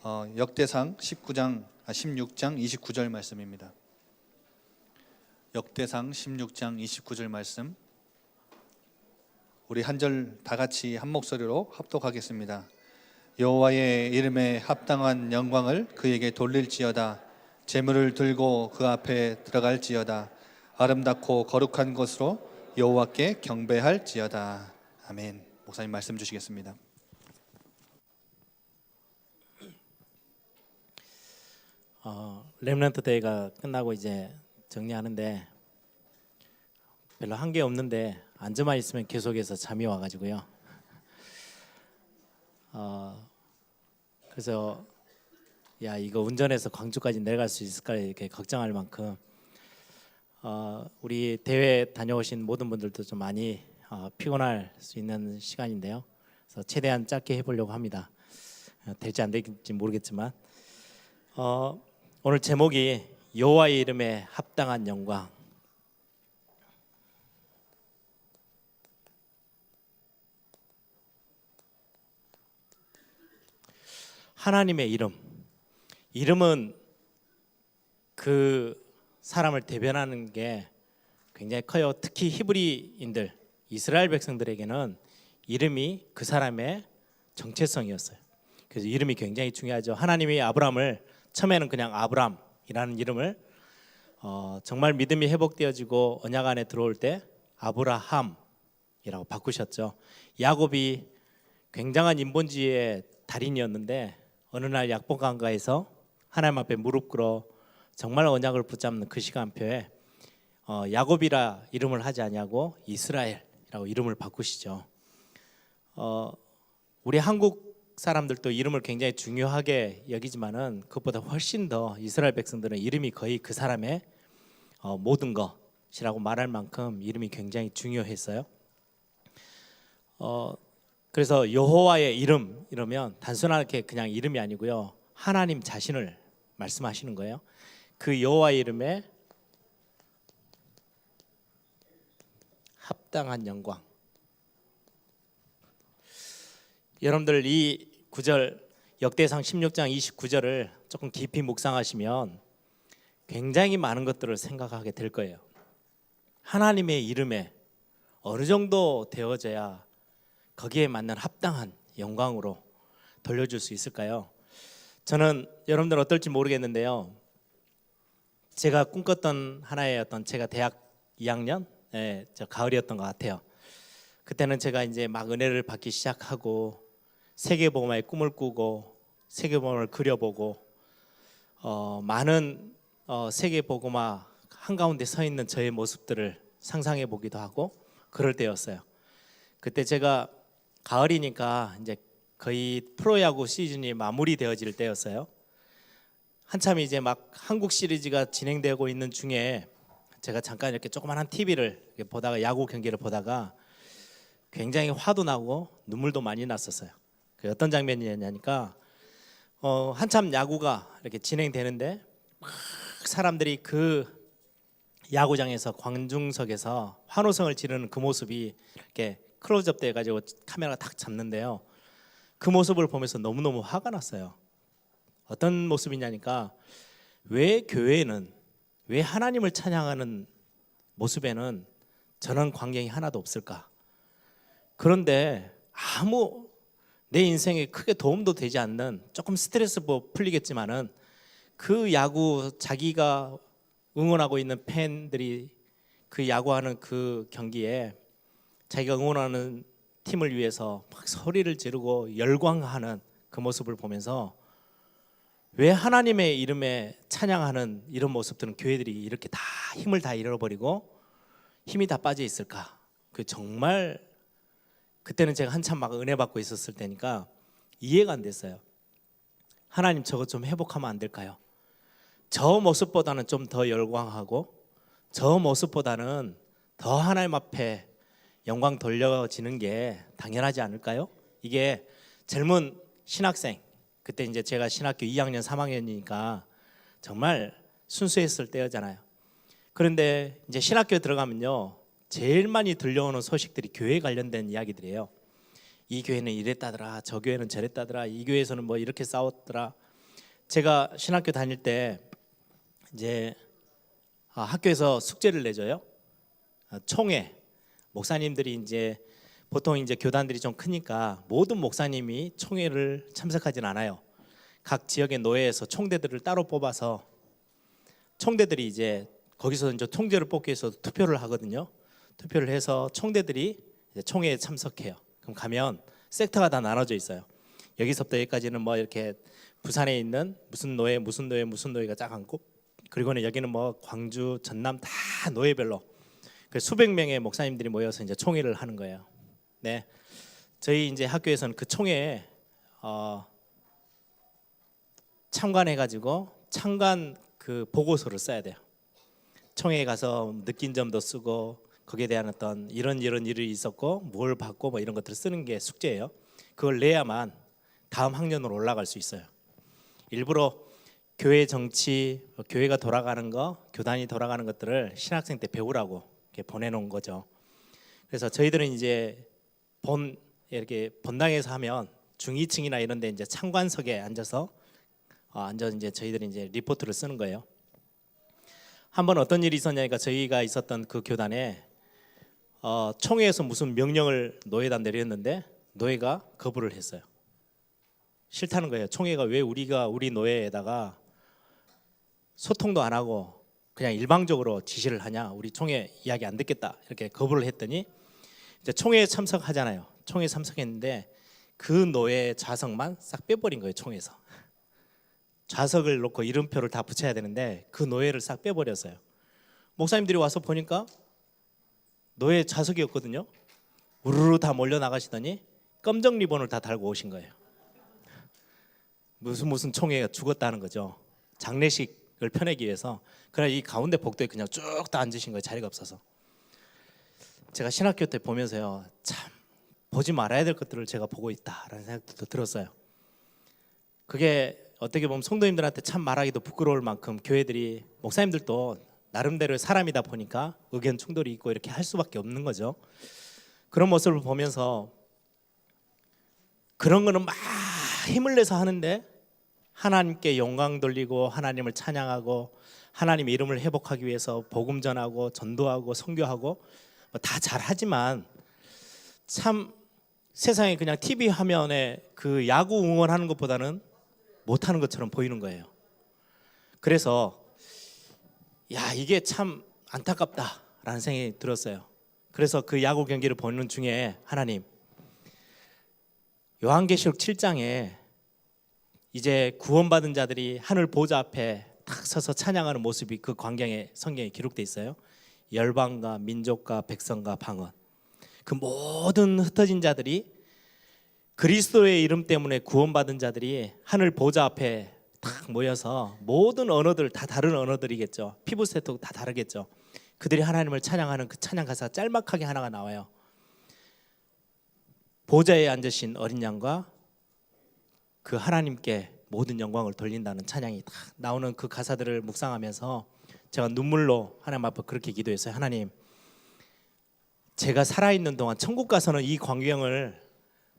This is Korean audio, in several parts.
역대상 16장 29절 말씀입니다. 역대상 16장 29절 말씀, 우리 한 절 다 같이 한 목소리로 합독하겠습니다. 여호와의 이름에 합당한 영광을 그에게 돌릴지어다. 제물을 들고 그 앞에 들어갈지어다. 아름답고 거룩한 것으로 여호와께 경배할지어다. 아멘. 목사님 말씀 주시겠습니다. 렘넌트 데이가 끝나고 이제 정리하는데 별로 한 게 없는데 앉아만 있으면 계속해서 잠이 와가지고요. 그래서 야, 이거 운전해서 광주까지 내려갈 수 있을까 이렇게 걱정할 만큼 우리 대회 다녀오신 모든 분들도 좀 많이 피곤할 수 있는 시간인데요. 그래서 최대한 짧게 해보려고 합니다. 될지 안 될지 모르겠지만 오늘 제목이 여호와의 이름에 합당한 영광. 하나님의 이름은 그 사람을 대변하는 게 굉장히 커요. 특히 히브리인들, 이스라엘 백성들에게는 이름이 그 사람의 정체성이었어요. 그래서 이름이 굉장히 중요하죠. 하나님이 아브라함을 처음에는 그냥 아브람이라는 이름을 정말 믿음이 회복되어지고 언약 안에 들어올 때 아브라함이라고 바꾸셨죠. 야곱이 굉장한 인본주의의 달인이었는데 어느 날 약복강가에서 하나님 앞에 무릎 꿇어 정말 언약을 붙잡는 그 시간표에 야곱이라 이름을 하지 아니하고 이스라엘이라고 이름을 바꾸시죠. 우리 한국 사람들도 이름을 굉장히 중요하게 여기지만은 그것보다 훨씬 더 이스라엘 백성들은 이름이 거의 그 사람의 모든 것이라고 말할 만큼 이름이 굉장히 중요했어요. 그래서 여호와의 이름 이러면 단순하게 그냥 이름이 아니고요, 하나님 자신을 말씀하시는 거예요. 그 여호와의 이름에 합당한 영광. 여러분들 이 구절 역대상 16장 29절을 조금 깊이 묵상하시면 굉장히 많은 것들을 생각하게 될 거예요. 하나님의 이름에 어느 정도 되어져야 거기에 맞는 합당한 영광으로 돌려줄 수 있을까요? 저는 여러분들 어떨지 모르겠는데요, 제가 꿈꿨던 하나의 제가 대학 2학년 저 가을이었던 것 같아요. 그때는 제가 이제 막 은혜를 받기 시작하고 세계복음화의 꿈을 꾸고 세계복음을 그려보고 많은 세계복음화 한가운데 서 있는 저의 모습들을 상상해 보기도 하고 그럴 때였어요. 그때 제가 가을이니까 이제 거의 프로야구 시즌이 마무리되어질 때였어요. 한참 이제 막 한국 시리즈가 진행되고 있는 중에 제가 잠깐 이렇게 조그만한 TV를 보다가 야구 경기를 보다가 굉장히 화도 나고 눈물도 많이 났었어요. 그 어떤 장면이었냐니까 한참 야구가 이렇게 진행되는데 막 사람들이 그 야구장에서 관중석에서 환호성을 지르는 그 모습이 이렇게 클로즈업 돼가지고 카메라가 탁 잡는데요, 그 모습을 보면서 너무너무 화가 났어요. 어떤 모습이냐니까 왜 교회는, 왜 하나님을 찬양하는 모습에는 저런 광경이 하나도 없을까? 그런데 아무 내 인생에 크게 도움도 되지 않는, 조금 스트레스 풀리겠지만은 그 야구, 자기가 응원하고 있는 팬들이 그 야구하는 그 경기에 자기가 응원하는 팀을 위해서 막 소리를 지르고 열광하는 그 모습을 보면서 왜 하나님의 이름에 찬양하는 이런 모습들은 교회들이 이렇게 다 힘을 다 잃어버리고 힘이 다 빠져 있을까? 그 정말 그때는 제가 한참 막 은혜 받고 있었을 때니까 이해가 안 됐어요. 하나님, 저거 좀 회복하면 안 될까요? 저 모습보다는 좀 더 열광하고 저 모습보다는 더 하나님 앞에 영광 돌려지는 게 당연하지 않을까요? 이게 젊은 신학생, 그때 이제 제가 신학교 2학년 3학년이니까 정말 순수했을 때였잖아요. 그런데 이제 신학교에 들어가면요, 제일 많이 들려오는 소식들이 교회에 관련된 이야기들이에요. 이 교회는 이랬다더라, 저 교회는 저랬다더라, 이 교회에서는 뭐 이렇게 싸웠더라. 제가 신학교 다닐 때 이제 학교에서 숙제를 내줘요. 총회 목사님들이 이제 보통 이제 교단들이 좀 크니까 모든 목사님이 총회를 참석하진 않아요. 각 지역의 노회에서 총대들을 따로 뽑아서 총대들이 이제 거기서 이제 총대를 뽑기 위해서 투표를 하거든요. 투표를 해서 총대들이 이제 총회에 참석해요. 그럼 가면 섹터가 다 나눠져 있어요. 여기서부터 여기까지는 뭐 이렇게 부산에 있는 무슨 노회 무슨 노회 무슨 노회가 쫙 앉고, 그리고는 여기는 뭐 광주 전남 다 노회별로 그 수백 명의 목사님들이 모여서 이제 총회를 하는 거예요. 네, 저희 이제 학교에서는 그 총회에 참관해가지고 참관 그 보고서를 써야 돼요. 총회에 가서 느낀 점도 쓰고 거기에 대한 어떤 이런 일이 있었고 뭘 받고 뭐 이런 것들을 쓰는 게 숙제예요. 그걸 내야만 다음 학년으로 올라갈 수 있어요. 일부러 교회 정치, 교회가 돌아가는 거, 교단이 돌아가는 것들을 신학생 때 배우라고 이렇게 보내놓은 거죠. 그래서 저희들은 이제 이렇게 본당에서 하면 중위층이나 이런 데 이제 참관석에 앉아서 이제 저희들이 이제 리포트를 쓰는 거예요. 한번 어떤 일이 있었냐니까 저희가 있었던 그 교단에 총회에서 무슨 명령을 노회에다 내렸는데 노회가 거부를 했어요. 싫다는 거예요. 총회가 왜 우리 노회에다가 소통도 안 하고 그냥 일방적으로 지시를 하냐, 우리 총회 이야기 안 듣겠다 이렇게 거부를 했더니 이제 총회에 참석하잖아요. 총회에 참석했는데 그 노회 좌석만 싹 빼버린 거예요. 총회에서 좌석을 놓고 이름표를 다 붙여야 되는데 그 노회를 싹 빼버렸어요. 목사님들이 와서 보니까 노회 좌석이었거든요. 우르르 다 몰려 나가시더니 검정 리본을 다 달고 오신 거예요. 무슨 총회가 죽었다는 거죠. 장례식을 펴내기 위해서. 그러나 이 가운데 복도에 그냥 쭉 다 앉으신 거예요. 자리가 없어서. 제가 신학교 때 보면서요, 참 보지 말아야 될 것들을 제가 보고 있다라는 생각도 들었어요. 그게 어떻게 보면 성도님들한테 참 말하기도 부끄러울 만큼 교회들이, 목사님들도 나름대로 사람이다 보니까 의견 충돌이 있고 이렇게 할 수밖에 없는 거죠. 그런 모습을 보면서 그런 거는 막 힘을 내서 하는데 하나님께 영광 돌리고 하나님을 찬양하고 하나님의 이름을 회복하기 위해서 복음 전하고 전도하고 선교하고 다 잘하지만 참 세상에 그냥 TV 화면에 그 야구 응원하는 것보다는 못하는 것처럼 보이는 거예요. 그래서 이게 참 안타깝다라는 생각이 들었어요. 그래서 그 야구 경기를 보는 중에 하나님, 요한계시록 7장에 이제 구원받은 자들이 하늘 보좌 앞에 탁 서서 찬양하는 모습이 그 광경에 성경에 기록돼 있어요. 열방과 민족과 백성과 방언, 그 모든 흩어진 자들이 그리스도의 이름 때문에 구원받은 자들이 하늘 보좌 앞에 탁 모여서 모든 언어들 다 다른 언어들이겠죠. 피부색도 다 다르겠죠. 그들이 하나님을 찬양하는 그 찬양 가사가 짤막하게 하나가 나와요. 보좌에 앉으신 어린 양과 그 하나님께 모든 영광을 돌린다는 찬양이 딱 나오는 그 가사들을 묵상하면서 제가 눈물로 하나님 앞에 그렇게 기도했어요. 하나님, 제가 살아있는 동안 천국 가서는 이 광경을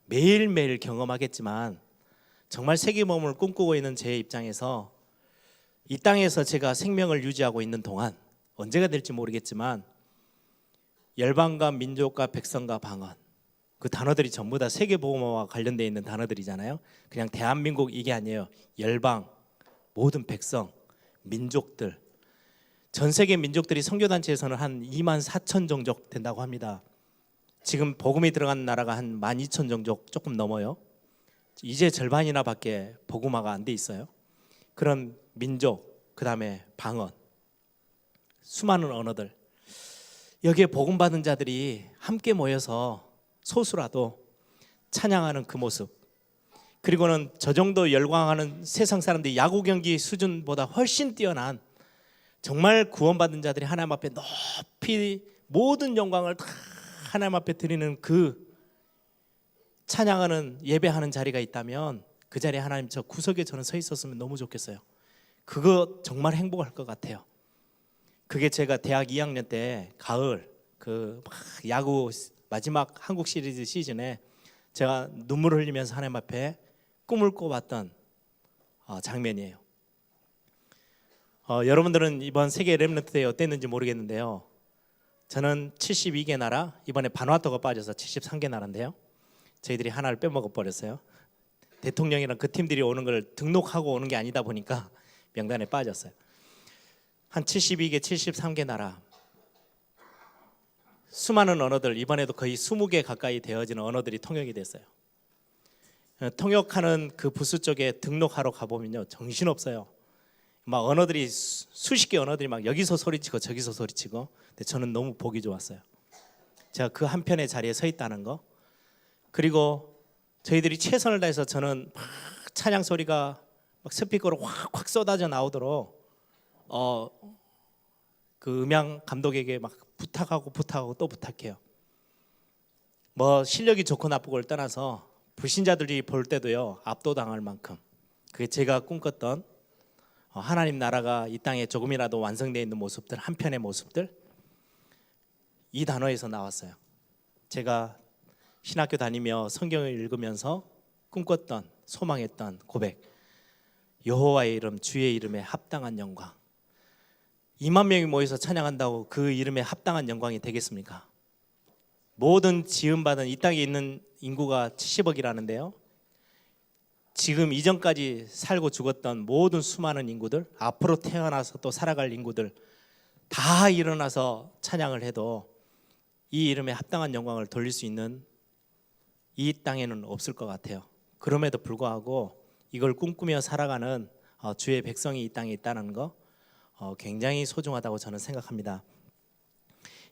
매일매일 경험하겠지만 정말 세계복음을 꿈꾸고 있는 제 입장에서 이 땅에서 제가 생명을 유지하고 있는 동안 언제가 될지 모르겠지만 열방과 민족과 백성과 방언, 그 단어들이 전부 다 세계복음화와 관련되어 있는 단어들이잖아요. 그냥 대한민국 이게 아니에요. 열방, 모든 백성, 민족들, 전 세계 민족들이 선교단체에서는 한 2만 4천 종족 된다고 합니다. 지금 복음이 들어간 나라가 한 12,000 종족 조금 넘어요. 이제 절반이나 밖에 복음화가 안 돼 있어요. 그런 민족, 그 다음에 방언, 수많은 언어들, 여기에 복음 받은 자들이 함께 모여서 소수라도 찬양하는 그 모습, 그리고는 저 정도 열광하는 세상 사람들이 야구 경기 수준보다 훨씬 뛰어난 정말 구원받은 자들이 하나님 앞에 높이 모든 영광을 다 하나님 앞에 드리는 그 찬양하는 예배하는 자리가 있다면 그 자리에 하나님 저 구석에 저는 서 있었으면 너무 좋겠어요. 그거 정말 행복할 것 같아요. 그게 제가 대학 2학년 때 가을 그 야구 마지막 한국 시리즈 시즌에 제가 눈물을 흘리면서 하나님 앞에 꿈을 꿔봤던 장면이에요. 여러분들은 이번 세계 렘넌트 대회 어땠는지 모르겠는데요. 저는 72개 나라, 이번에 바누아투가 빠져서 73개 나라인데요. 저희들이 하나를 빼먹어 버렸어요. 대통령이랑 그 팀들이 오는 걸 등록하고 오는 게 아니다 보니까 명단에 빠졌어요. 한 72개, 73개 나라, 수많은 언어들, 이번에도 거의 20개 가까이 되어지는 언어들이 통역이 됐어요. 통역하는 그 부스 쪽에 등록하러 가보면요, 정신없어요. 막 언어들이 수십 개 언어들이 막 여기서 소리치고 저기서 소리치고. 근데 저는 너무 보기 좋았어요. 제가 그 한편의 자리에 서 있다는 거. 그리고 저희들이 최선을 다해서 저는 막 찬양 소리가 막 스피커로 확 쏟아져 나오도록 그 음향 감독에게 막 부탁하고 또 부탁해요. 뭐 실력이 좋고 나쁘고를 떠나서 불신자들이 볼 때도요, 압도당할 만큼 그게 제가 꿈꿨던 하나님 나라가 이 땅에 조금이라도 완성되어 있는 모습들, 한편의 모습들, 이 단어에서 나왔어요. 제가 신학교 다니며 성경을 읽으면서 꿈꿨던, 소망했던 고백, 여호와의 이름, 주의 이름에 합당한 영광. 2만 명이 모여서 찬양한다고 그 이름에 합당한 영광이 되겠습니까? 모든 지음받은 이 땅에 있는 인구가 70억이라는데요. 지금 이전까지 살고 죽었던 모든 수많은 인구들, 앞으로 태어나서 또 살아갈 인구들 다 일어나서 찬양을 해도 이 이름에 합당한 영광을 돌릴 수 있는 이 땅에는 없을 것 같아요. 그럼에도 불구하고 이걸 꿈꾸며 살아가는 주의 백성이 이 땅에 있다는 거 굉장히 소중하다고 저는 생각합니다.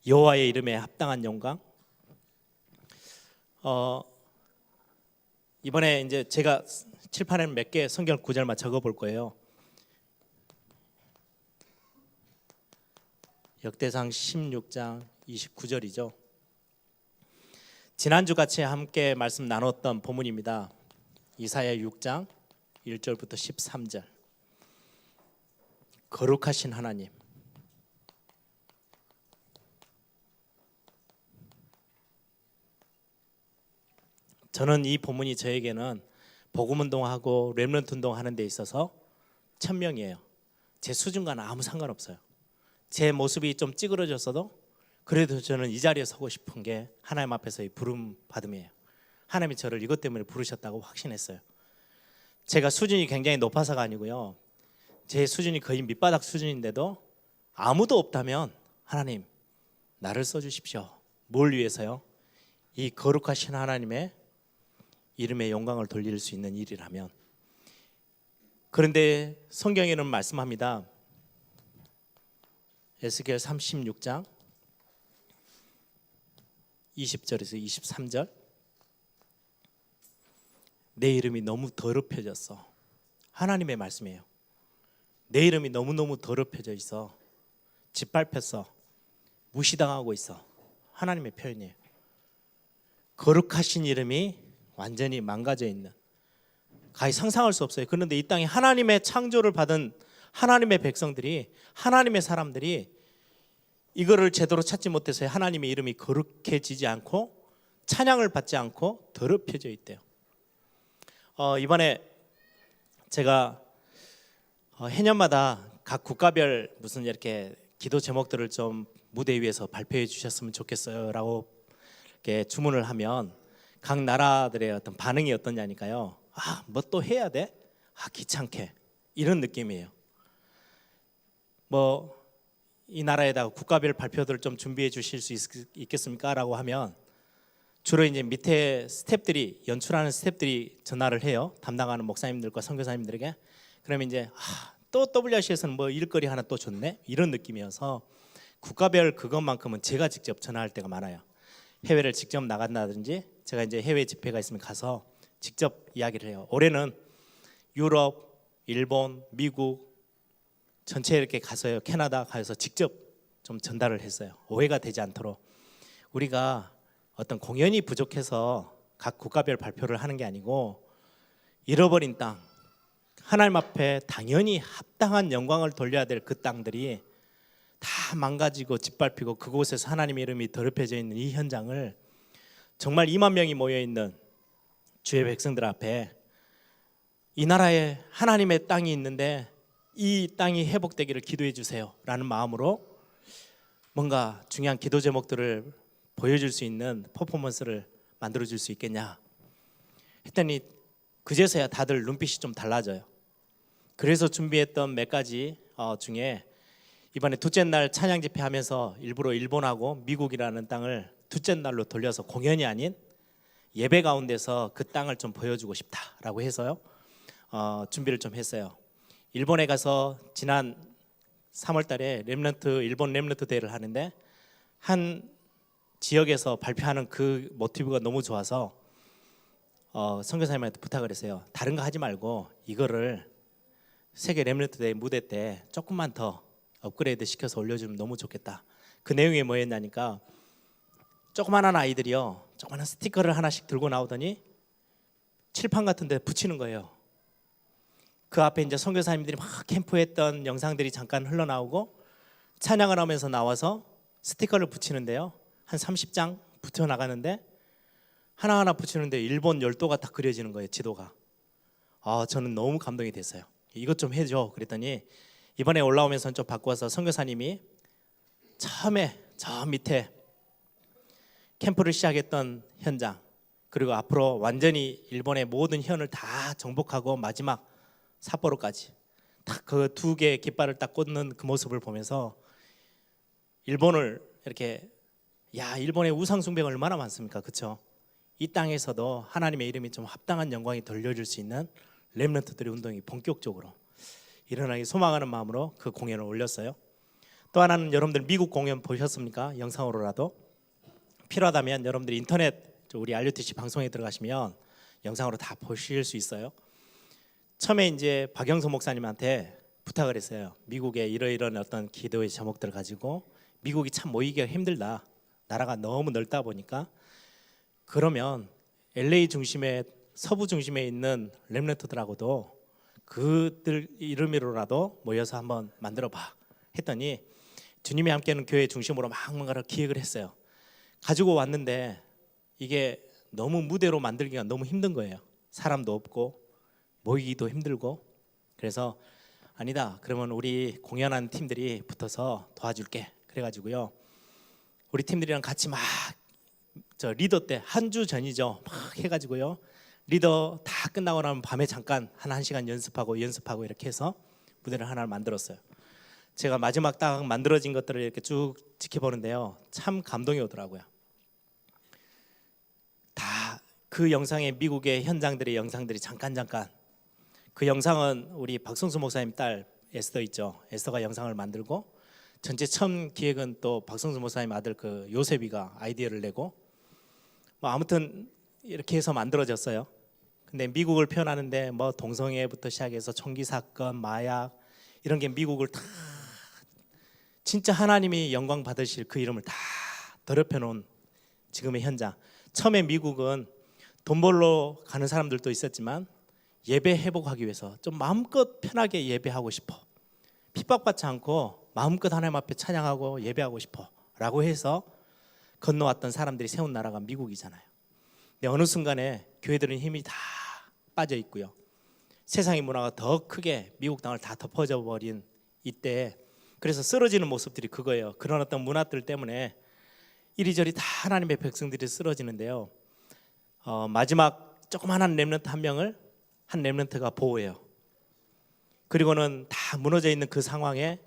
여호와의 이름에 합당한 영광. 이번에 이제 제가 칠판에 몇 개 성경 구절만 적어볼 거예요. 역대상 16장 29절이죠. 지난주 같이 함께 말씀 나눴던 본문입니다. 이사야 6장 1절부터 13절. 거룩하신 하나님, 저는 이 본문이 저에게는 복음 운동하고 렘넌트 운동하는 데 있어서 천명이에요. 제 수준과는 아무 상관없어요. 제 모습이 좀 찌그러졌어도 그래도 저는 이 자리에 서고 싶은 게 하나님 앞에서의 부름 받음이에요. 하나님이 저를 이것 때문에 부르셨다고 확신했어요. 제가 수준이 굉장히 높아서가 아니고요, 제 수준이 거의 밑바닥 수준인데도 아무도 없다면 하나님 나를 써주십시오. 뭘 위해서요? 이 거룩하신 하나님의 이름의 영광을 돌릴 수 있는 일이라면. 그런데 성경에는 말씀합니다. 에스겔 36장 20절에서 23절. 내 이름이 너무 더럽혀졌어. 하나님의 말씀이에요. 내 이름이 너무너무 더럽혀져 있어. 짓밟혔어. 무시당하고 있어. 하나님의 표현이에요. 거룩하신 이름이 완전히 망가져 있는, 가히 상상할 수 없어요. 그런데 이 땅에 하나님의 창조를 받은 하나님의 백성들이, 하나님의 사람들이 이거를 제대로 찾지 못해서 하나님의 이름이 거룩해지지 않고 찬양을 받지 않고 더럽혀져 있대요. 이번에 제가 해년마다 각 국가별 무슨 이렇게 기도 제목들을 좀 무대 위에서 발표해 주셨으면 좋겠어요라고 이렇게 주문을 하면 각 나라들의 어떤 반응이 어떠냐니까요. 뭐 또 해야 돼? 귀찮게, 이런 느낌이에요. 뭐 이 나라에다가 국가별 발표들을 좀 준비해 주실 수 있겠습니까? 라고 하면 주로 이제 밑에 스태프들이, 연출하는 스태프들이 전화를 해요. 담당하는 목사님들과 선교사님들에게. 그러면 이제 또 WRC에서는 뭐 일거리 하나 또 줬네? 이런 느낌이어서 국가별 그것만큼은 제가 직접 전화할 때가 많아요. 해외를 직접 나간다든지 제가 이제 해외 집회가 있으면 가서 직접 이야기를 해요. 올해는 유럽, 일본, 미국 전체 이렇게 가서요, 캐나다 가서 직접 좀 전달을 했어요. 오해가 되지 않도록. 우리가 어떤 공연이 부족해서 각 국가별 발표를 하는 게 아니고, 잃어버린 땅, 하나님 앞에 당연히 합당한 영광을 돌려야 될 그 땅들이 다 망가지고 짓밟히고 그곳에서 하나님의 이름이 더럽혀져 있는 이 현장을 정말 2만 명이 모여있는 주의 백성들 앞에, 이 나라에 하나님의 땅이 있는데 이 땅이 회복되기를 기도해 주세요라는 마음으로 뭔가 중요한 기도 제목들을 보여줄 수 있는 퍼포먼스를 만들어 줄 수 있겠냐 했더니 그제서야 다들 눈빛이 좀 달라져요. 그래서 준비했던 몇 가지 중에 이번에 둘째 날 찬양 집회하면서 일부러 일본하고 미국이라는 땅을 둘째 날로 돌려서 공연이 아닌 예배 가운데서 그 땅을 좀 보여주고 싶다라고 해서요 준비를 좀 했어요. 일본에 가서 지난 3월 달에 일본 렘넌트 대회를 하는데 한 지역에서 발표하는 그 모티브가 너무 좋아서 선교사님한테 부탁을 했어요. 다른 거 하지 말고 이거를 세계 렘넌트 대회 무대 때 조금만 더 업그레이드 시켜서 올려주면 너무 좋겠다. 그 내용이 뭐였냐니까 조그만한 아이들이요 조그만한 스티커를 하나씩 들고 나오더니 칠판 같은 데 붙이는 거예요. 그 앞에 이제 선교사님들이 막 캠프했던 영상들이 잠깐 흘러나오고 찬양을 하면서 나와서 스티커를 붙이는데요 한 30장 붙여 나가는데 하나하나 붙이는데 일본 열도가 딱 그려지는 거예요. 지도가. 저는 너무 감동이 됐어요. 이것 좀 해줘 그랬더니 이번에 올라오면서 좀 바꿔서 선교사님이 처음에 저 밑에 캠프를 시작했던 현장 그리고 앞으로 완전히 일본의 모든 현을 다 정복하고 마지막 삿포로까지 딱 그 두 개의 깃발을 딱 꽂는 그 모습을 보면서 일본을 이렇게 일본의 우상 숭배가 얼마나 많습니까? 그렇죠? 이 땅에서도 하나님의 이름이 좀 합당한 영광이 돌려줄 수 있는 렘넌트들의 운동이 본격적으로 일어나기 소망하는 마음으로 그 공연을 올렸어요. 또 하나는 여러분들 미국 공연 보셨습니까? 영상으로라도 필요하다면 여러분들이 인터넷 우리 RUTC 방송에 들어가시면 영상으로 다 보실 수 있어요. 처음에 이제 박영서 목사님한테 부탁을 했어요. 미국에 이러이러한 어떤 기도의 제목들을 가지고 미국이 참 모이기가 힘들다. 나라가 너무 넓다 보니까 그러면 LA 중심에 서부 중심에 있는 렘넌트들하고도 그들 이름으로라도 모여서 한번 만들어봐 했더니 주님이 함께하는 교회 중심으로 막 뭔가를 기획을 했어요. 가지고 왔는데 이게 너무 무대로 만들기가 너무 힘든 거예요. 사람도 없고 모이기도 힘들고 그래서 아니다 그러면 우리 공연하는 팀들이 붙어서 도와줄게 그래가지고요 우리 팀들이랑 같이 막 저 리더 때 한 주 전이죠 막 해가지고요 리더 다 끝나고 나면 밤에 잠깐 한 1시간 연습하고 이렇게 해서 무대를 하나를 만들었어요. 제가 마지막 딱 만들어진 것들을 이렇게 쭉 지켜보는데요 참 감동이 오더라고요. 다 그 영상에 미국의 현장들의 영상들이 잠깐 그 영상은 우리 박성수 목사님 딸 에스더 있죠. 에스더가 영상을 만들고 전체 처음 기획은 또 박성수 목사님 아들 그 요셉이가 아이디어를 내고 아무튼 이렇게 해서 만들어졌어요. 근데 미국을 표현하는데 뭐 동성애부터 시작해서 총기 사건, 마약 이런 게 미국을 다 진짜 하나님이 영광 받으실 그 이름을 다 더럽혀 놓은 지금의 현장. 처음에 미국은 돈 벌러 가는 사람들도 있었지만 예배 회복하기 위해서 좀 마음껏 편하게 예배하고 싶어 핍박받지 않고 마음껏 하나님 앞에 찬양하고 예배하고 싶어 라고 해서 건너왔던 사람들이 세운 나라가 미국이잖아요. 근데 어느 순간에 교회들은 힘이 다 빠져 있고요 세상의 문화가 더 크게 미국 땅을 다 덮어져 버린 이때 그래서 쓰러지는 모습들이 그거예요. 그런 어떤 문화들 때문에 이리저리 다 하나님의 백성들이 쓰러지는데요 마지막 조그마한 렘넌트 한 명을 한 렘넌트가 보호해요. 그리고는 다 무너져 있는 그 상황에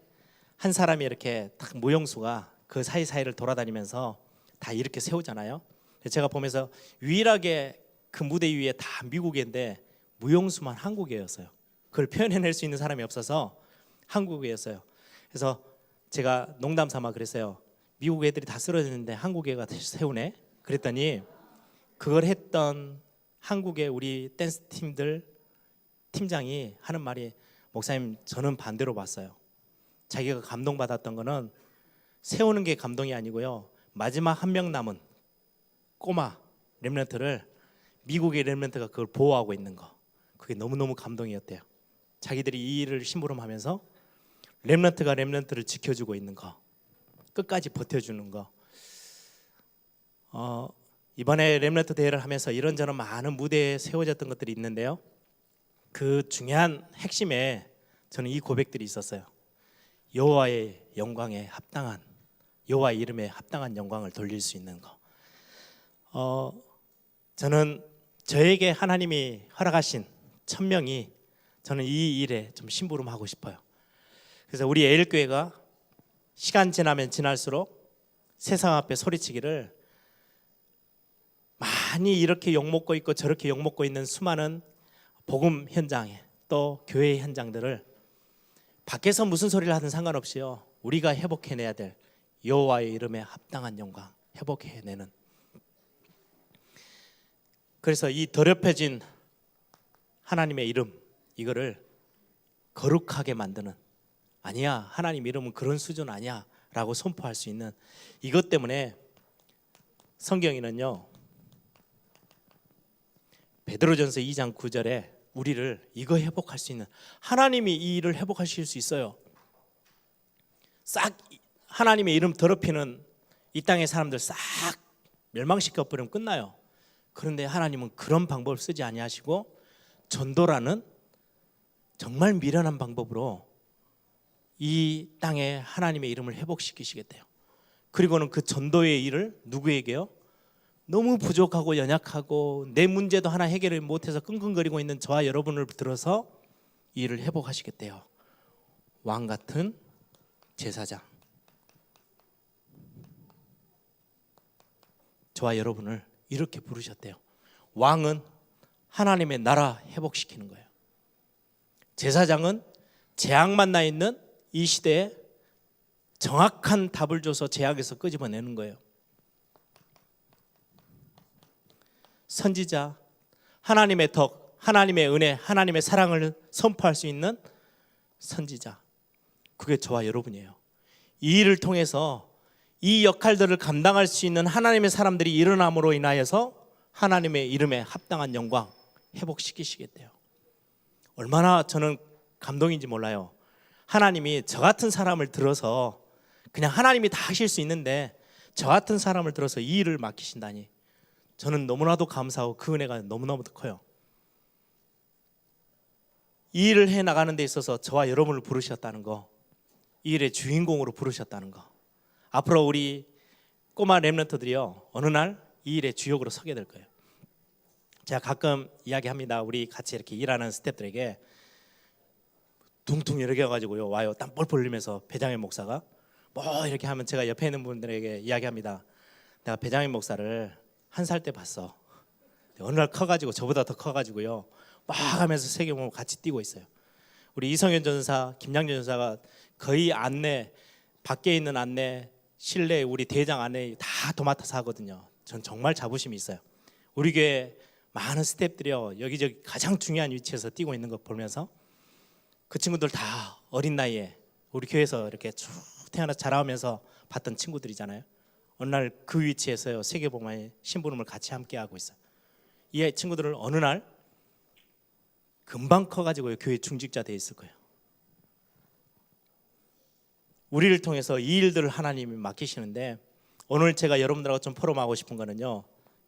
한 사람이 이렇게 딱 무용수가 그 사이사이를 돌아다니면서 다 이렇게 세우잖아요. 제가 보면서 유일하게 그 무대 위에 다 미국인데 무용수만 한국이었어요. 그걸 표현해낼 수 있는 사람이 없어서 한국이었어요. 그래서 제가 농담 삼아 그랬어요. 미국 애들이 다 쓰러졌는데 한국 애가 세우네. 그랬더니 그걸 했던 한국의 우리 댄스 팀들 팀장이 하는 말이 목사님 저는 반대로 봤어요. 자기가 감동받았던 거는 세우는 게 감동이 아니고요 마지막 한 명 남은 꼬마 렘넌트를 미국의 렘넌트가 그걸 보호하고 있는 거 그게 너무너무 감동이었대요. 자기들이 이 일을 심부름하면서 렘넌트가 렘넌트를 지켜주고 있는 거 끝까지 버텨주는 거 이번에 렘넌트 대회를 하면서 이런저런 많은 무대에 세워졌던 것들이 있는데요 그 중요한 핵심에 저는 이 고백들이 있었어요. 여호와의 영광에 합당한, 여호와의 이름에 합당한 영광을 돌릴 수 있는 거. 저는 저에게 하나님이 허락하신 천명이, 저는 이 일에 좀 심부름하고 싶어요. 그래서 우리 에일교회가 시간 지나면 지날수록 세상 앞에 소리치기를, 많이 이렇게 욕먹고 있고 저렇게 욕먹고 있는 수많은 복음 현장에, 또 교회 현장들을 밖에서 무슨 소리를 하든 상관없이요, 우리가 회복해내야 될 여호와의 이름에 합당한 영광 회복해내는, 그래서 이 더럽혀진 하나님의 이름, 이거를 거룩하게 만드는, 아니야, 하나님 이름은 그런 수준 아니야 라고 선포할 수 있는, 이것 때문에 성경에는요, 베드로전서 2장 9절에 우리를 이거 회복할 수 있는, 하나님이 이 일을 회복하실 수 있어요. 싹 하나님의 이름 더럽히는 이 땅의 사람들 싹 멸망시켜 버리면 끝나요. 그런데 하나님은 그런 방법을 쓰지 아니하시고 전도라는 정말 미련한 방법으로 이 땅에 하나님의 이름을 회복시키시겠대요. 그리고는 그 전도의 일을 누구에게요? 너무 부족하고 연약하고 내 문제도 하나 해결을 못해서 끙끙거리고 있는 저와 여러분을 들어서 이 일을 회복하시겠대요. 왕 같은 제사장, 저와 여러분을 이렇게 부르셨대요. 왕은 하나님의 나라 회복시키는 거예요. 제사장은 재앙 만나 있는 이 시대에 정확한 답을 줘서 죄악에서 끄집어내는 거예요. 선지자, 하나님의 덕, 하나님의 은혜, 하나님의 사랑을 선포할 수 있는 선지자, 그게 저와 여러분이에요. 이 일을 통해서 이 역할들을 감당할 수 있는 하나님의 사람들이 일어남으로 인하여서 하나님의 이름에 합당한 영광 회복시키시겠대요. 얼마나 저는 감동인지 몰라요. 하나님이 저 같은 사람을 들어서, 그냥 하나님이 다 하실 수 있는데 저 같은 사람을 들어서 이 일을 맡기신다니, 저는 너무나도 감사하고 그 은혜가 너무너무 커요. 이 일을 해나가는 데 있어서 저와 여러분을 부르셨다는 거, 이 일의 주인공으로 부르셨다는 거, 앞으로 우리 꼬마 렘넌트들이요, 어느 날 이 일의 주역으로 서게 될 거예요. 제가 가끔 이야기합니다. 우리 같이 이렇게 일하는 스태프들에게 둥둥 이렇게 해가지고요 와요, 땀 뻘뻘 흘리면서 배장현 목사가 뭐 이렇게 하면 제가 옆에 있는 분들에게 이야기합니다. 내가 배장현 목사를 1살 때 봤어. 어느 날 커가지고 저보다 더 커가지고요 막 하면서 세계공을 같이 뛰고 있어요. 우리 이성현 전사, 김양준 전사가 거의 안내, 밖에 있는 안내, 실내 우리 대장 안내 다 도맡아서 하거든요. 전 정말 자부심이 있어요. 우리 교회 많은 스태프들이요 여기저기 가장 중요한 위치에서 뛰고 있는 거 보면서, 그 친구들 다 어린 나이에 우리 교회에서 이렇게 쭉 태어나서 자라오면서 봤던 친구들이잖아요. 어느 날 그 위치에서요 세계복음화의 심부름을 같이 함께 하고 있어요. 이 친구들은 어느 날 금방 커가지고 교회 중직자 돼 있을 거예요. 우리를 통해서 이 일들을 하나님이 맡기시는데, 오늘 제가 여러분들하고 좀 포럼하고 싶은 거는요,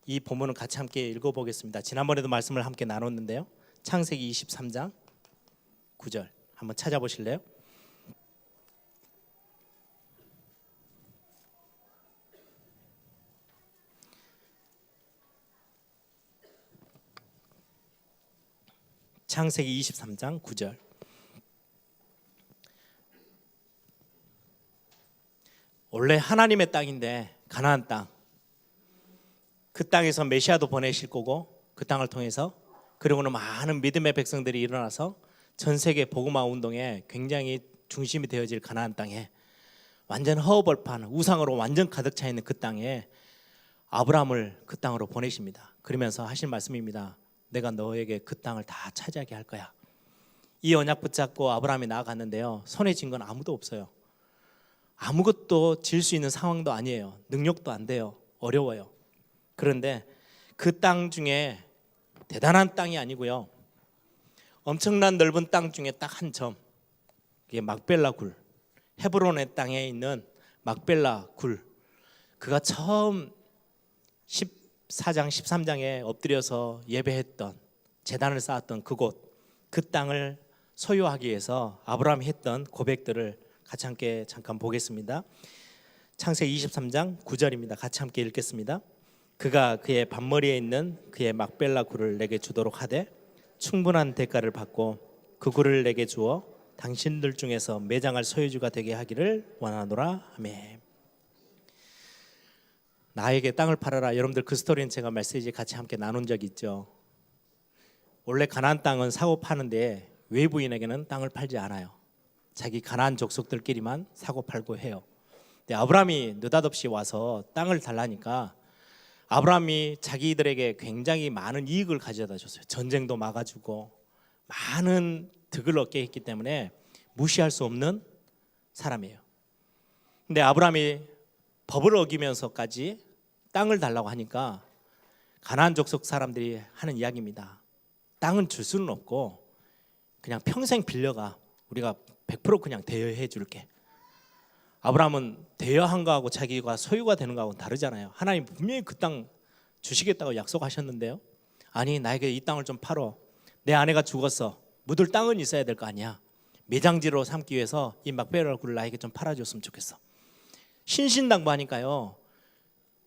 이 본문을 같이 함께 읽어보겠습니다. 지난번에도 말씀을 함께 나눴는데요, 창세기 23장 9절 한번 찾아보실래요? 창세기 23장 9절. 원래 하나님의 땅인데, 가나안 땅, 그 땅에서 메시아도 보내실 거고, 그 땅을 통해서, 그리고는 많은 믿음의 백성들이 일어나서 전 세계 복음화 운동에 굉장히 중심이 되어질 가나안 땅에, 완전 허허벌판 우상으로 완전 가득 차 있는 그 땅에 아브라함을 그 땅으로 보내십니다. 그러면서 하신 말씀입니다. 내가 너에게 그 땅을 다 차지하게 할 거야. 이 언약 붙잡고 아브라함이 나아갔는데요, 손에 쥔 건 아무도 없어요. 아무것도 질 수 있는 상황도 아니에요. 능력도 안 돼요. 어려워요. 그런데 그 땅 중에 대단한 땅이 아니고요, 엄청난 넓은 땅 중에 딱 한 점, 이게 막벨라 굴, 헤브론의 땅에 있는 막벨라 굴, 그가 처음 14장 13장에 엎드려서 예배했던, 제단을 쌓았던 그곳, 그 땅을 소유하기 위해서 아브라함이 했던 고백들을 같이 함께 잠깐 보겠습니다. 창세기 23장 9절입니다. 같이 함께 읽겠습니다. 그가 그의 반머리에 있는 그의 막벨라 굴을 내게 주도록 하되 충분한 대가를 받고 그 굴을 내게 주어 당신들 중에서 매장할 소유주가 되게 하기를 원하노라. 아멘. 나에게 땅을 팔아라. 여러분들 그 스토리는 제가 메시지 같이 함께 나눈 적이 있죠. 원래 가나안 땅은 사고 파는데 외부인에게는 땅을 팔지 않아요. 자기 가나안 족속들끼리만 사고 팔고 해요. 근데 아브라함이 느닷없이 와서 땅을 달라니까 아브라함이 자기들에게 굉장히 많은 이익을 가져다 줬어요. 전쟁도 막아주고 많은 득을 얻게 했기 때문에 무시할 수 없는 사람이에요. 근데 아브라함이 법을 어기면서까지 땅을 달라고 하니까 가나안 족속 사람들이 하는 이야기입니다. 땅은 줄 수는 없고 그냥 평생 빌려가. 우리가 100% 그냥 대여해 줄게. 아브라함은 대여한 거하고 자기가 소유가 되는 거하고는 다르잖아요. 하나님 분명히 그 땅 주시겠다고 약속하셨는데요. 아니, 나에게 이 땅을 좀 팔어. 내 아내가 죽었어. 묻을 땅은 있어야 될 거 아니야. 매장지로 삼기 위해서 이 막베라 굴을 나에게 좀 팔아줬으면 좋겠어. 신신당부하니까요.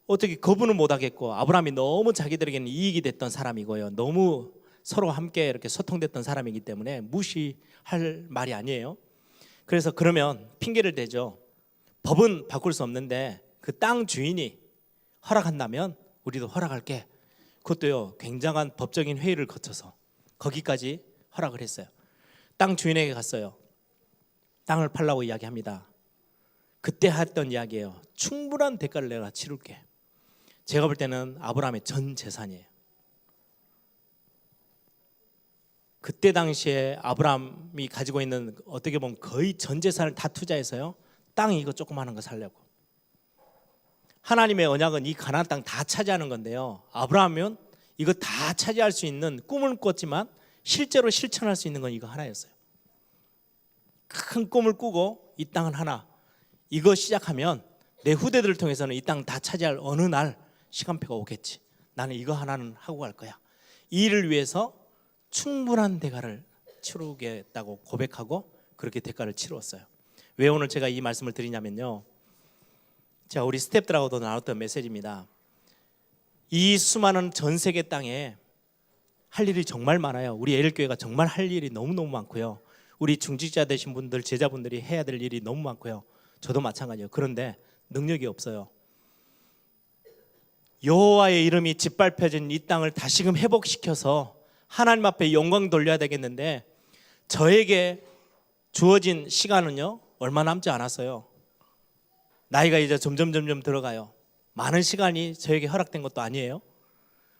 어떻게 거부는 못하겠고, 아브라함이 너무 자기들에게는 이익이 됐던 사람이고요. 너무 서로 함께 이렇게 소통됐던 사람이기 때문에 무시할 말이 아니에요. 그래서 그러면 핑계를 대죠. 법은 바꿀 수 없는데 그 땅 주인이 허락한다면 우리도 허락할게. 그것도요, 굉장한 법적인 회의를 거쳐서 거기까지 허락을 했어요. 땅 주인에게 갔어요. 땅을 팔라고 이야기합니다. 그때 했던 이야기예요. 충분한 대가를 내가 치를게. 제가 볼 때는 아브라함의 전 재산이에요. 그때 당시에 아브라함이 가지고 있는 어떻게 보면 거의 전 재산을 다 투자해서요, 땅 이거 조그마한 거 살려고. 하나님의 언약은 이 가나안 땅 다 차지하는 건데요, 아브라함은 이거 다 차지할 수 있는 꿈을 꿨지만 실제로 실천할 수 있는 건 이거 하나였어요. 큰 꿈을 꾸고 이 땅은 하나, 이거 시작하면 내 후대들을 통해서는 이 땅 다 차지할 어느 날 시간표가 오겠지. 나는 이거 하나는 하고 갈 거야. 이 일을 위해서 충분한 대가를 치르겠다고 고백하고 그렇게 대가를 치루었어요. 왜 오늘 제가 이 말씀을 드리냐면요, 자, 우리 스태프들하고도 나눴던 메시지입니다. 이 수많은 전 세계 땅에 할 일이 정말 많아요. 우리 에일교회가 정말 할 일이 너무너무 많고요. 우리 중직자 되신 분들, 제자분들이 해야 될 일이 너무 많고요. 저도 마찬가지예요. 그런데 능력이 없어요. 여호와의 이름이 짓밟혀진 이 땅을 다시금 회복시켜서 하나님 앞에 영광 돌려야 되겠는데 저에게 주어진 시간은요, 얼마 남지 않았어요. 나이가 이제 점점 들어가요. 많은 시간이 저에게 허락된 것도 아니에요.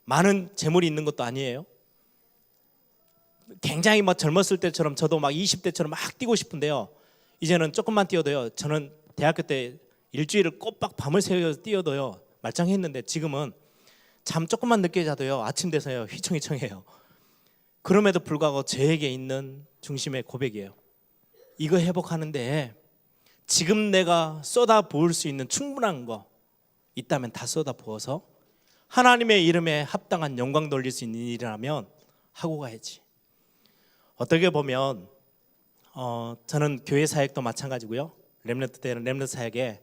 많은 재물이 있는 것도 아니에요. 굉장히 막 젊었을 때처럼 저도 막 20대처럼 막 뛰고 싶은데요, 이제는 조금만 뛰어도요, 저는 대학교 때 일주일을 꼬박 밤을 새워서 뛰어도요 말짱했는데 지금은 잠 조금만 늦게 자도요 아침 돼서요 휘청휘청해요. 그럼에도 불구하고 저에게 있는 중심의 고백이에요. 이거 회복하는데 지금 내가 쏟아 부을 수 있는 충분한 거 있다면 다 쏟아 부어서 하나님의 이름에 합당한 영광 돌릴 수 있는 일이라면 하고 가야지. 어떻게 보면 저는 교회 사역도 마찬가지고요, 렘넌트 때는 렘넌트 사역에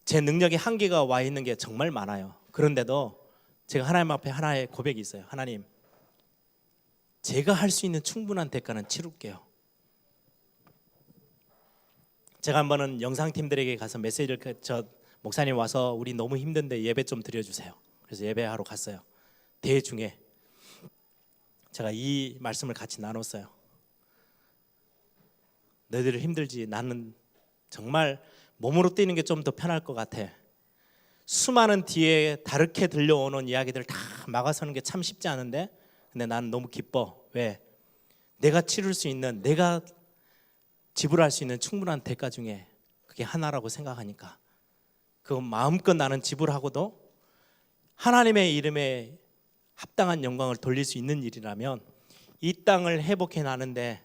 제 능력의 한계가 와 있는 게 정말 많아요. 그런데도 제가 하나님 앞에 하나의 고백이 있어요. 하나님, 제가 할 수 있는 충분한 대가는 치룰게요. 제가 한 번은 영상팀들에게 가서 메시지를, 저 목사님 와서 우리 너무 힘든데 예배 좀 드려주세요. 그래서 예배하러 갔어요. 대회 중에 제가 이 말씀을 같이 나눴어요. 너희들 힘들지, 나는 정말 몸으로 뛰는 게 좀 더 편할 것 같아. 수많은 뒤에 다르게 들려오는 이야기들을 다 막아서는 게 참 쉽지 않은데, 근데 나는 너무 기뻐. 왜? 내가 치를 수 있는, 내가 지불할 수 있는 충분한 대가 중에 그게 하나라고 생각하니까 그거 마음껏 나는 지불하고도 하나님의 이름에 합당한 영광을 돌릴 수 있는 일이라면 이 땅을 회복해 나는데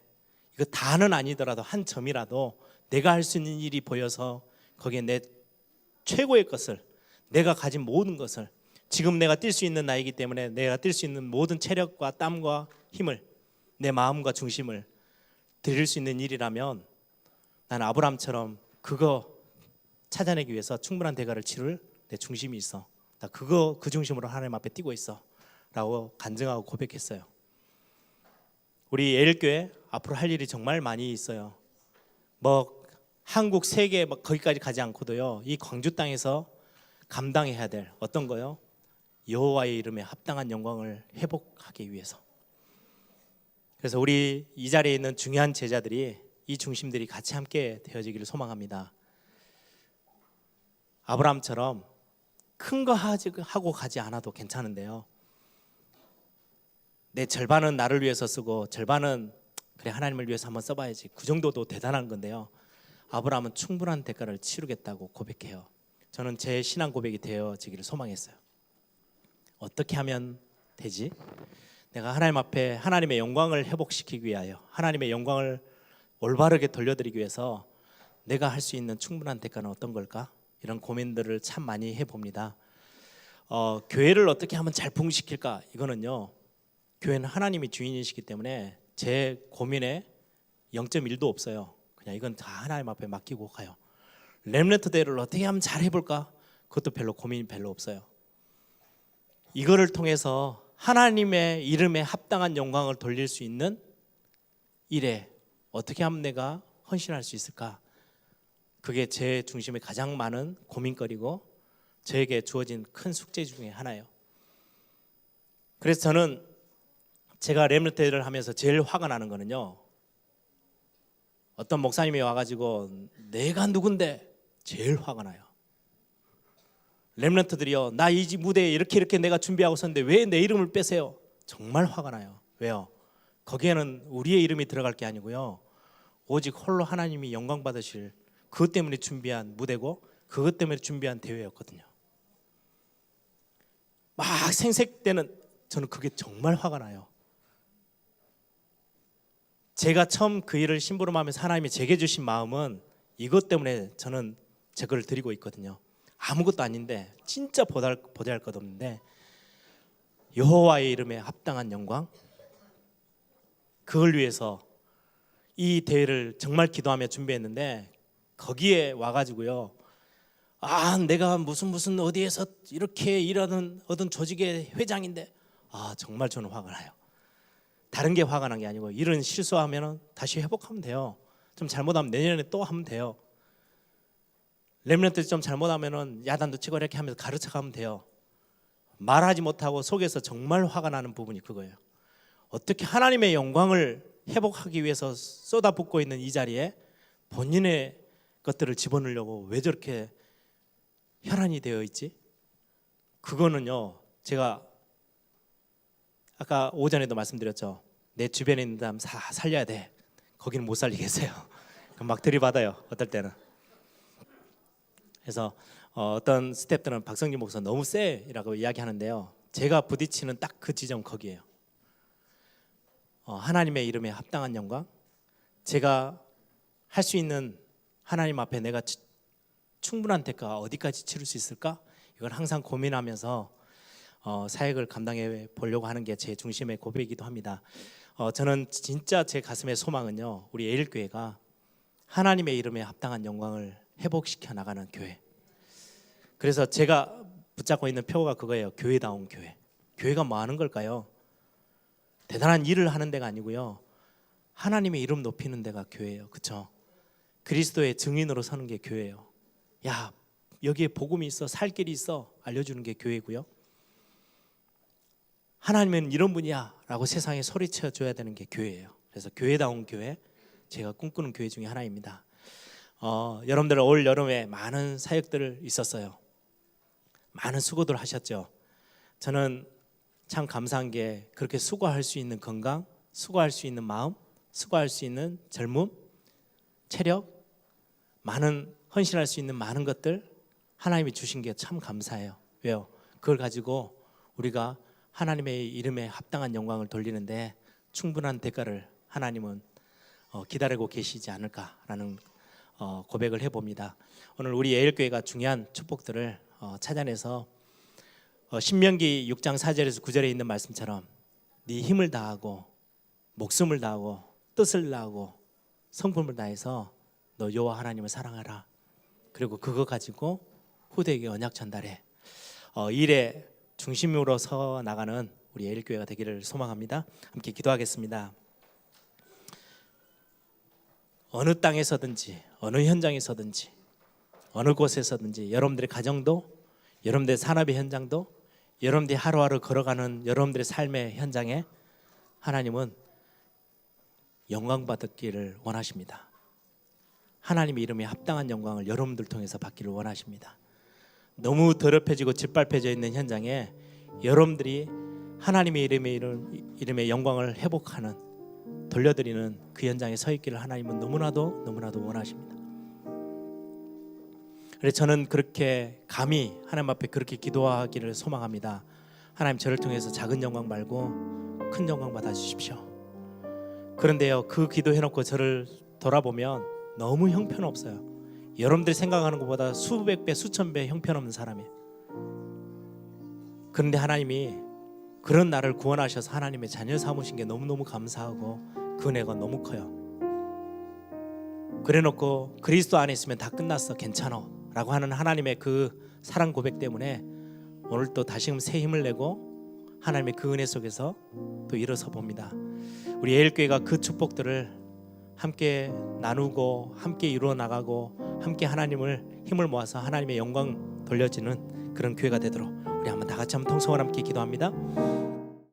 이거 다는 아니더라도 한 점이라도 내가 할 수 있는 일이 보여서 거기에 내 최고의 것을, 내가 가진 모든 것을, 지금 내가 뛸 수 있는 나이기 때문에 내가 뛸 수 있는 모든 체력과 땀과 힘을, 내 마음과 중심을 드릴 수 있는 일이라면 나는 아브라함처럼 그거 찾아내기 위해서 충분한 대가를 치를 내 중심이 있어. 나 그거 그 중심으로 하나님 앞에 뛰고 있어 라고 간증하고 고백했어요. 우리 예일교회 앞으로 할 일이 정말 많이 있어요. 뭐 한국 세계 뭐 거기까지 가지 않고도요, 이 광주 땅에서 감당해야 될 어떤 거요? 여호와의 이름에 합당한 영광을 회복하기 위해서. 그래서 우리 이 자리에 있는 중요한 제자들이, 이 중심들이 같이 함께 되어지기를 소망합니다. 아브라함처럼 큰 거 하고 가지 않아도 괜찮은데요, 내 절반은 나를 위해서 쓰고 절반은 그래 하나님을 위해서 한번 써봐야지, 그 정도도 대단한 건데요, 아브라함은 충분한 대가를 치르겠다고 고백해요. 저는 제 신앙 고백이 되어지기를 소망했어요. 어떻게 하면 되지? 내가 하나님 앞에 하나님의 영광을 회복시키기 위하여, 하나님의 영광을 올바르게 돌려드리기 위해서 내가 할 수 있는 충분한 대가는 어떤 걸까? 이런 고민들을 참 많이 해봅니다. 교회를 어떻게 하면 잘 부흥시킬까? 이거는요, 교회는 하나님이 주인이시기 때문에 제 고민에 0.1도 없어요. 그냥 이건 다 하나님 앞에 맡기고 가요. 렘넌트 대회를 어떻게 하면 잘 해볼까? 그것도 별로 고민이 별로 없어요. 이거를 통해서 하나님의 이름에 합당한 영광을 돌릴 수 있는 일에 어떻게 하면 내가 헌신할 수 있을까? 그게 제 중심에 가장 많은 고민거리고 저에게 주어진 큰 숙제 중에 하나예요. 그래서 저는 제가 렘넌트 대회를 하면서 제일 화가 나는 거는요, 어떤 목사님이 와가지고 내가 누군데 제일 화가 나요. 렘넌트들이요, 나 이 무대에 이렇게 내가 준비하고 있었는데 왜 내 이름을 빼세요? 정말 화가 나요. 왜요? 거기에는 우리의 이름이 들어갈 게 아니고요, 오직 홀로 하나님이 영광 받으실 그것 때문에 준비한 무대고 그것 때문에 준비한 대회였거든요. 막 생색되는, 저는 그게 정말 화가 나요. 제가 처음 그 일을 심부름하면서 하나님이 제게 주신 마음은 이것 때문에 저는 제 거를 드리고 있거든요. 아무것도 아닌데, 진짜 보잘 것 없는데 여호와의 이름에 합당한 영광, 그걸 위해서 이 대회를 정말 기도하며 준비했는데 거기에 와가지고요, 내가 무슨 어디에서 이렇게 일하는 어떤 조직의 회장인데, 정말 저는 화가 나요. 다른 게 화가 난 게 아니고, 이런 실수하면 다시 회복하면 돼요. 좀 잘못하면 내년에 또 하면 돼요. 렘넌트 좀 잘못하면 야단도 치고 이렇게 하면서 가르쳐가면 돼요. 말하지 못하고 속에서 정말 화가 나는 부분이 그거예요. 어떻게 하나님의 영광을 회복하기 위해서 쏟아붓고 있는 이 자리에 본인의 것들을 집어넣으려고 왜 저렇게 혈안이 되어 있지? 그거는요, 제가 아까 오전에도 말씀드렸죠. 내 주변에 있는 사람 살려야 돼. 거기는 못 살리겠어요. 막 들이받아요, 어떨 때는. 그래서 어떤 스태프들은 박성진 목사 너무 세라고 이야기하는데요, 제가 부딪히는 딱 그 지점 거기에요. 하나님의 이름에 합당한 영광, 제가 할 수 있는 하나님 앞에 내가 충분한 대가 어디까지 치를 수 있을까? 이걸 항상 고민하면서 사역을 감당해 보려고 하는 게 제 중심의 고백이기도 합니다. 저는 진짜 제 가슴의 소망은요, 우리 예일교회가 하나님의 이름에 합당한 영광을 회복시켜 나가는 교회. 그래서 제가 붙잡고 있는 표가 그거예요. 교회다운 교회. 교회가 뭐 하는 걸까요? 대단한 일을 하는 데가 아니고요, 하나님의 이름 높이는 데가 교회예요. 그렇죠? 그리스도의 증인으로 서는 게 교회예요. 야, 여기에 복음이 있어, 살 길이 있어 알려주는 게 교회고요, 하나님은 이런 분이야 라고 세상에 소리쳐 줘야 되는 게 교회예요. 그래서 교회다운 교회, 제가 꿈꾸는 교회 중에 하나입니다. 여러분들 올 여름에 많은 사역들 있었어요. 많은 수고들 하셨죠. 저는 참 감사한 게, 그렇게 수고할 수 있는 건강, 수고할 수 있는 마음, 수고할 수 있는 젊음, 체력, 많은 헌신할 수 있는 많은 것들 하나님이 주신 게 참 감사해요. 왜요? 그걸 가지고 우리가 하나님의 이름에 합당한 영광을 돌리는데 충분한 대가를 하나님은 기다리고 계시지 않을까라는 고백을 해봅니다. 오늘 우리 예일교회가 중요한 축복들을 찾아내서 신명기 6장 4절에서 9절에 있는 말씀처럼 네 힘을 다하고 목숨을 다하고 뜻을 다하고 성품을 다해서 너 여호와 하나님을 사랑하라. 그리고 그거 가지고 후대에게 언약 전달해. 일의 중심으로 서 나가는 우리 예일교회가 되기를 소망합니다. 함께 기도하겠습니다. 어느 땅에서든지 어느 현장에서든지 어느 곳에서든지 여러분들의 가정도 여러분들의 산업의 현장도 여러분들이 하루하루 걸어가는 여러분들의 삶의 현장에 하나님은 영광 받기를 원하십니다. 하나님의 이름에 합당한 영광을 여러분들 통해서 받기를 원하십니다. 너무 더럽혀지고 짓밟혀져 있는 현장에 여러분들이 하나님의 이름의 영광을 회복하는 돌려드리는 그 현장에 서 있기를 하나님은 너무나도 원하십니다. 그래서 저는 그렇게 감히 하나님 앞에 그렇게 기도하기를 소망합니다. 하나님, 저를 통해서 작은 영광 말고 큰 영광 받아주십시오. 그런데요, 그 기도해놓고 저를 돌아보면 너무 형편없어요. 여러분들이 생각하는 것보다 수백 배 수천 배 형편없는 사람이에요. 그런데 하나님이 그런 나를 구원하셔서 하나님의 자녀 삼으신 게 너무너무 감사하고 그 은혜가 너무 커요. 그래놓고 그리스도 안에 있으면 다 끝났어, 괜찮아 라고 하는 하나님의 그 사랑 고백 때문에 오늘 또 다시금 새 힘을 내고 하나님의 그 은혜 속에서 또 일어서 봅니다. 우리 예일교회가 그 축복들을 함께 나누고 함께 이루어 나가고 함께 하나님을 힘을 모아서 하나님의 영광 돌려지는 그런 교회가 되도록 우리 한번 다 같이 한번 통성을 함께 기도합니다.